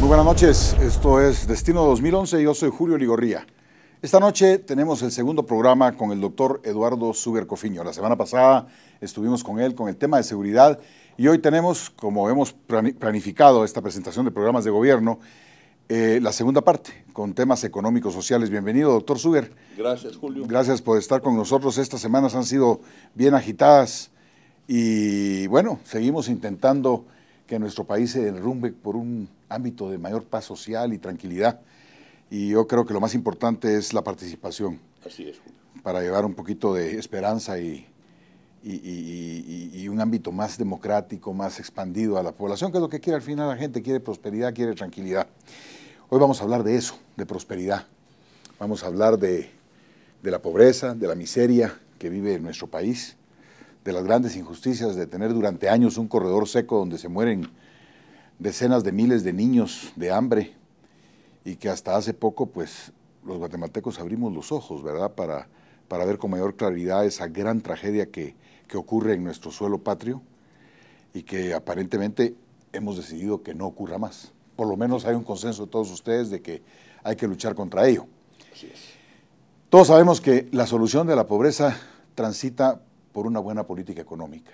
Muy buenas noches, esto es Destino 2011 y yo soy Julio Ligorría. Esta noche tenemos el segundo programa con el doctor Eduardo Suger Cofiño. La semana pasada estuvimos con él con el tema de seguridad y hoy tenemos, como hemos planificado esta presentación de programas de gobierno, la segunda parte con temas económicos sociales. Bienvenido, doctor Suger. Gracias, Julio. Gracias por estar con nosotros. Estas semanas han sido bien agitadas y bueno, seguimos intentando que nuestro país se derrumbe por un ámbito de mayor paz social y tranquilidad. Y yo creo que lo más importante es la participación. Así es, Julio. Para llevar un poquito de esperanza y un ámbito más democrático, más expandido a la población, que es lo que quiere al final la gente, quiere prosperidad, quiere tranquilidad. Hoy vamos a hablar de eso, de prosperidad. Vamos a hablar de la pobreza, de la miseria que vive nuestro país, de las grandes injusticias de tener durante años un corredor seco donde se mueren decenas de miles de niños de hambre y que hasta hace poco, pues, los guatemaltecos abrimos los ojos, ¿verdad?, para ver con mayor claridad esa gran tragedia que ocurre en nuestro suelo patrio y que aparentemente hemos decidido que no ocurra más. Por lo menos hay un consenso de todos ustedes de que hay que luchar contra ello. Así es. Todos sabemos que la solución de la pobreza transita por una buena política económica.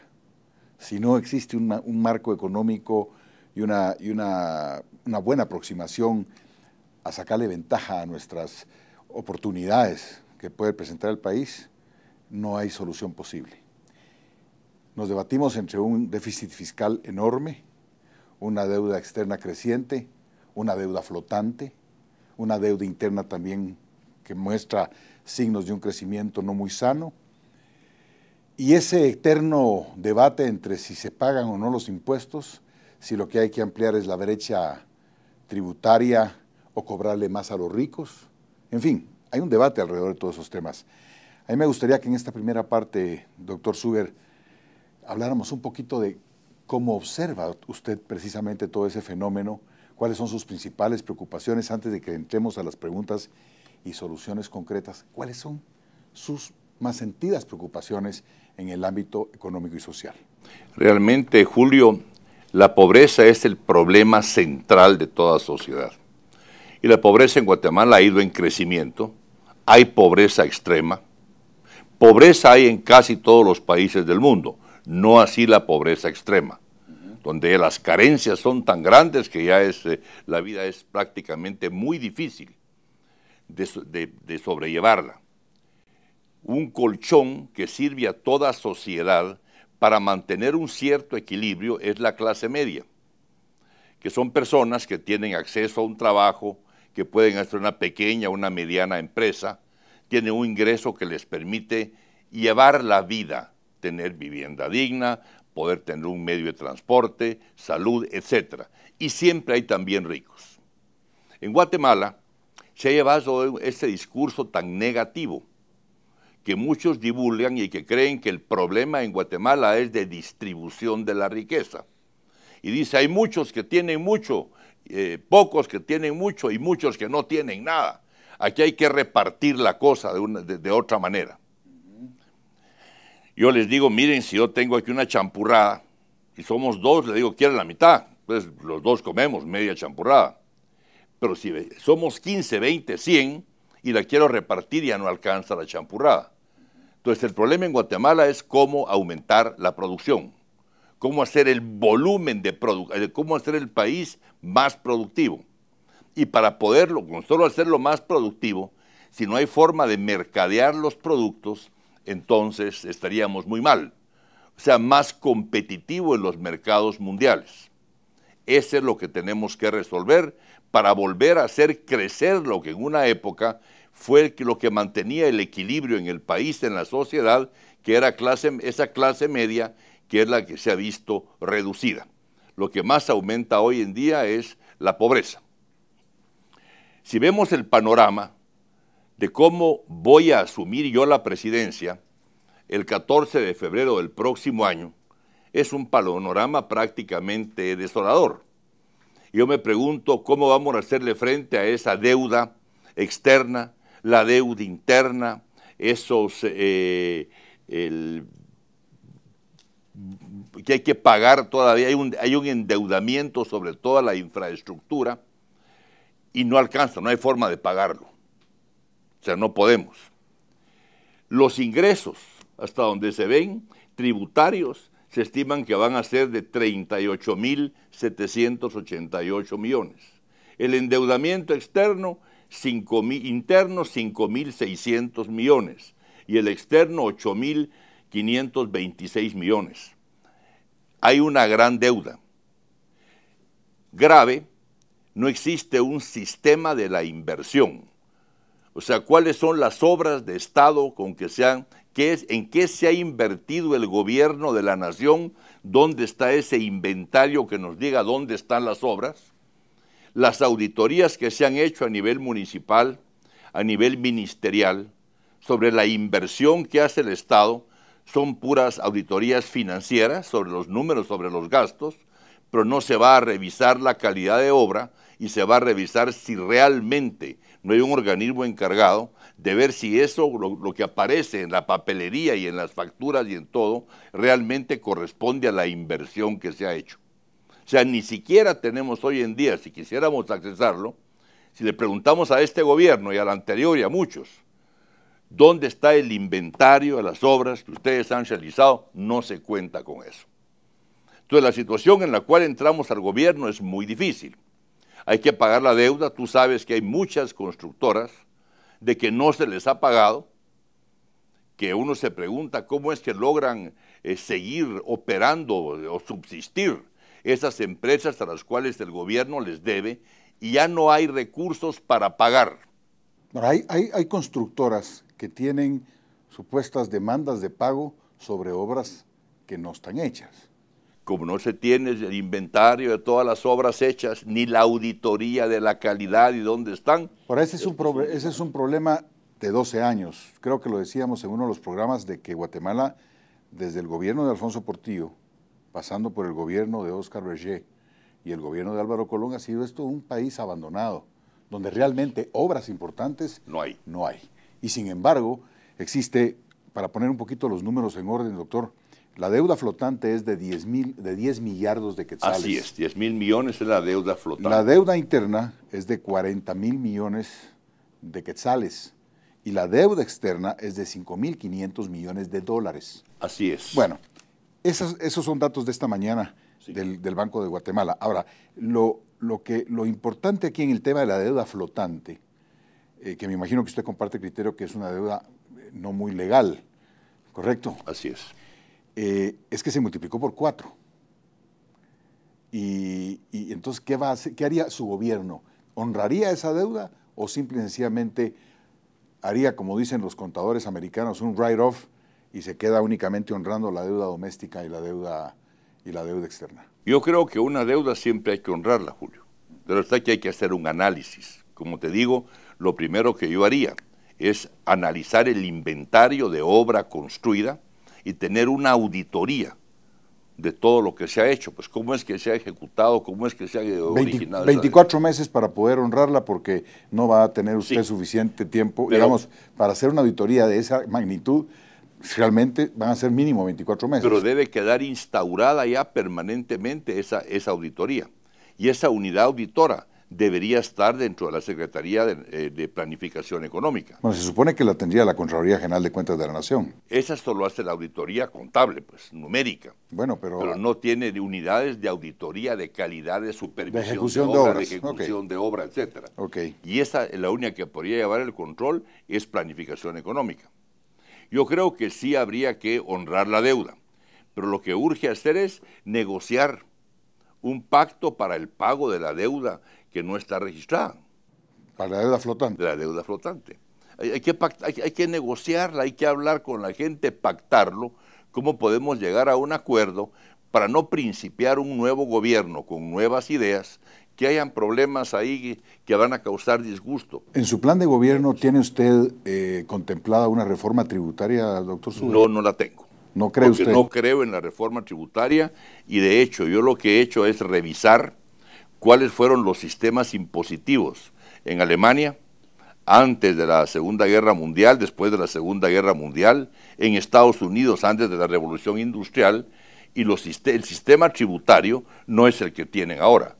Si no existe un marco económico y una buena aproximación a sacarle ventaja a nuestras oportunidades que puede presentar el país, no hay solución posible. Nos debatimos entre un déficit fiscal enorme, una deuda externa creciente, una deuda flotante, una deuda interna también que muestra signos de un crecimiento no muy sano, y ese eterno debate entre si se pagan o no los impuestos, si lo que hay que ampliar es la brecha tributaria o cobrarle más a los ricos. En fin, hay un debate alrededor de todos esos temas. A mí me gustaría que en esta primera parte, doctor Suger, habláramos un poquito de cómo observa usted precisamente todo ese fenómeno, cuáles son sus principales preocupaciones antes de que entremos a las preguntas y soluciones concretas. ¿Cuáles son sus más sentidas preocupaciones en el ámbito económico y social? Realmente, Julio, la pobreza es el problema central de toda sociedad. Y la pobreza en Guatemala ha ido en crecimiento. Hay pobreza extrema. Pobreza hay en casi todos los países del mundo, no así la pobreza extrema, donde las carencias son tan grandes que ya la vida es prácticamente muy difícil de sobrellevarla. Un colchón que sirve a toda sociedad para mantener un cierto equilibrio es la clase media, que son personas que tienen acceso a un trabajo, que pueden hacer una pequeña o una mediana empresa, tienen un ingreso que les permite llevar la vida, tener vivienda digna, poder tener un medio de transporte, salud, etc. Y siempre hay también ricos. En Guatemala se ha llevado este discurso tan negativo que muchos divulgan y que creen que el problema en Guatemala es de distribución de la riqueza. Y dice, hay muchos que tienen mucho, pocos que tienen mucho y muchos que no tienen nada. Aquí hay que repartir la cosa de otra manera. Yo les digo, miren, si yo tengo aquí una champurrada y somos dos, les digo, ¿quieren la mitad? Pues los dos comemos media champurrada. Pero si somos 15, 20, 100 y la quiero repartir, ya no alcanza la champurrada. Entonces el problema en Guatemala es cómo aumentar la producción, cómo hacer el volumen cómo hacer el país más productivo. Y para poderlo, con solo hacerlo más productivo, si no hay forma de mercadear los productos, entonces estaríamos muy mal. O sea, más competitivo en los mercados mundiales. Ese es lo que tenemos que resolver para volver a hacer crecer lo que en una época fue lo que mantenía el equilibrio en el país, en la sociedad, que era esa clase media, que es la que se ha visto reducida. Lo que más aumenta hoy en día es la pobreza. Si vemos el panorama de cómo voy a asumir yo la presidencia el 14 de febrero del próximo año, es un panorama prácticamente desolador. Yo me pregunto cómo vamos a hacerle frente a esa deuda externa, la deuda interna, que hay que pagar todavía, hay un endeudamiento sobre toda la infraestructura, y no alcanza, no hay forma de pagarlo. O sea, no podemos. Los ingresos, hasta donde se ven, tributarios, se estiman que van a ser de 38.788 millones. El endeudamiento externo, interno, 5.600 millones. Y el externo, 8.526 millones. Hay una gran deuda. Grave, no existe un sistema de la inversión. O sea, ¿cuáles son las obras de Estado con que en qué se ha invertido el gobierno de la nación? ¿Dónde está ese inventario que nos diga dónde están las obras? Las auditorías que se han hecho a nivel municipal, a nivel ministerial, sobre la inversión que hace el Estado, son puras auditorías financieras sobre los números, sobre los gastos, pero no se va a revisar la calidad de obra y se va a revisar si realmente no hay un organismo encargado de ver si eso, lo que aparece en la papelería y en las facturas y en todo, realmente corresponde a la inversión que se ha hecho. O sea, ni siquiera tenemos hoy en día, si quisiéramos accesarlo, si le preguntamos a este gobierno y al anterior y a muchos, ¿dónde está el inventario de las obras que ustedes han realizado? No se cuenta con eso. Entonces, la situación en la cual entramos al gobierno es muy difícil. Hay que pagar la deuda. Tú sabes que hay muchas constructoras de que no se les ha pagado, que uno se pregunta cómo es que logran seguir operando o subsistir esas empresas a las cuales el gobierno les debe y ya no hay recursos para pagar. Ahora, hay constructoras que tienen supuestas demandas de pago sobre obras que no están hechas. Como no se tiene el inventario de todas las obras hechas, ni la auditoría de la calidad y dónde están. Ahora, ese es un problema de 12 años. Creo que lo decíamos en uno de los programas de que Guatemala, desde el gobierno de Alfonso Portillo, pasando por el gobierno de Óscar Berger y el gobierno de Álvaro Colón, ha sido esto un país abandonado, donde realmente obras importantes no hay. No hay. Y sin embargo, existe, para poner un poquito los números en orden, doctor, la deuda flotante es de 10 millardos de quetzales. Así es, 10.000 millones es la deuda flotante. La deuda interna es de 40.000 millones de quetzales y la deuda externa es de 5.500 millones de dólares. Así es. Bueno, esos son datos de esta mañana sí, del Banco de Guatemala. Ahora, lo importante aquí en el tema de la deuda flotante, que me imagino que usted comparte el criterio que es una deuda no muy legal, ¿correcto? Así es. Es que se multiplicó por 4. Y entonces, ¿qué va a hacer? ¿Qué haría su gobierno? ¿Honraría esa deuda o simple y sencillamente haría, como dicen los contadores americanos, un write-off y se queda únicamente honrando la deuda doméstica y la deuda externa? Yo creo que una deuda siempre hay que honrarla, Julio. Pero está que hay que hacer un análisis. Como te digo, lo primero que yo haría es analizar el inventario de obra construida y tener una auditoría de todo lo que se ha hecho, pues cómo es que se ha ejecutado, cómo es que se ha originado. 24 meses para poder honrarla porque no va a tener usted suficiente tiempo, pero, digamos, para hacer una auditoría de esa magnitud, realmente van a ser mínimo 24 meses. Pero debe quedar instaurada ya permanentemente esa auditoría, y esa unidad auditora debería estar dentro de la Secretaría de Planificación Económica. Bueno, se supone que la tendría la Contraloría General de Cuentas de la Nación. Esa solo hace la auditoría contable, pues, numérica. Bueno, pero no tiene unidades de auditoría de calidad, de supervisión, de ejecución de obras, de ejecución de obra, etcétera. Okay. Y esa, la única que podría llevar el control es Planificación Económica. Yo creo que sí habría que honrar la deuda, pero lo que urge hacer es negociar un pacto para el pago de la deuda que no está registrada. Para la deuda flotante. De la deuda flotante. Hay que negociarla, hay que hablar con la gente, pactarlo, cómo podemos llegar a un acuerdo para no principiar un nuevo gobierno con nuevas ideas, que hayan problemas ahí que van a causar disgusto. ¿En su plan de gobierno tiene usted contemplada una reforma tributaria, doctor Zúñiga? No, no la tengo. ¿No cree usted? No creo en la reforma tributaria y de hecho yo lo que he hecho es revisar cuáles fueron los sistemas impositivos en Alemania antes de la Segunda Guerra Mundial, después de la Segunda Guerra Mundial, en Estados Unidos antes de la Revolución Industrial, y el sistema tributario no es el que tienen ahora.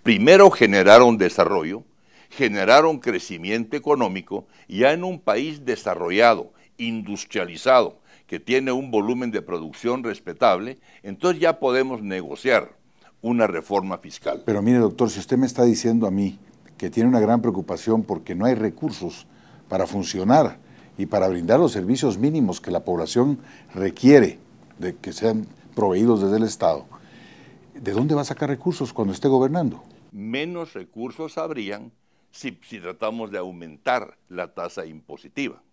Primero generaron desarrollo generaron crecimiento económico, y ya en un país desarrollado, industrializado, que tiene un volumen de producción respetable, entonces ya podemos negociar una reforma fiscal. Pero mire, doctor, si usted me está diciendo a mí que tiene una gran preocupación porque no hay recursos para funcionar y para brindar los servicios mínimos que la población requiere de que sean proveídos desde el Estado, ¿de dónde va a sacar recursos cuando esté gobernando? Menos recursos habrían si tratamos de aumentar la tasa impositiva.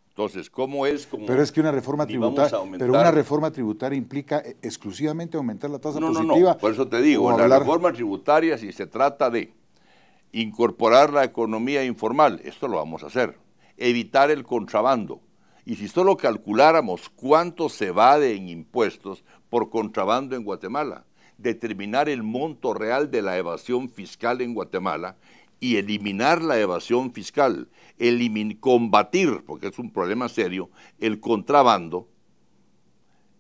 Entonces, ¿cómo es? Pero es que una reforma tributaria, implica exclusivamente aumentar la tasa positiva. No, por eso te digo, la reforma tributaria, si se trata de incorporar la economía informal, esto lo vamos a hacer. Evitar el contrabando. Y si solo calculáramos cuánto se evade en impuestos por contrabando en Guatemala, determinar el monto real de la evasión fiscal en Guatemala y eliminar la evasión fiscal, combatir, porque es un problema serio, el contrabando,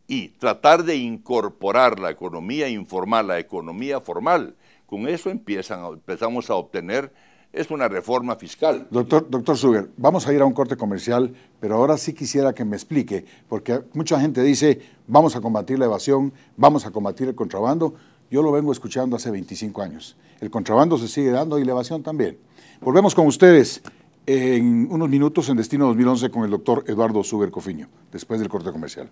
y tratar de incorporar la economía informal a la economía formal. Con eso empezamos a obtener, es una reforma fiscal. Doctor Suger, vamos a ir a un corte comercial, pero ahora sí quisiera que me explique, porque mucha gente dice, vamos a combatir la evasión, vamos a combatir el contrabando. Yo lo vengo escuchando hace 25 años. El contrabando se sigue dando y la evasión también. Volvemos con ustedes en unos minutos en Destino 2011 con el doctor Eduardo Suger Cofiño, después del corte comercial.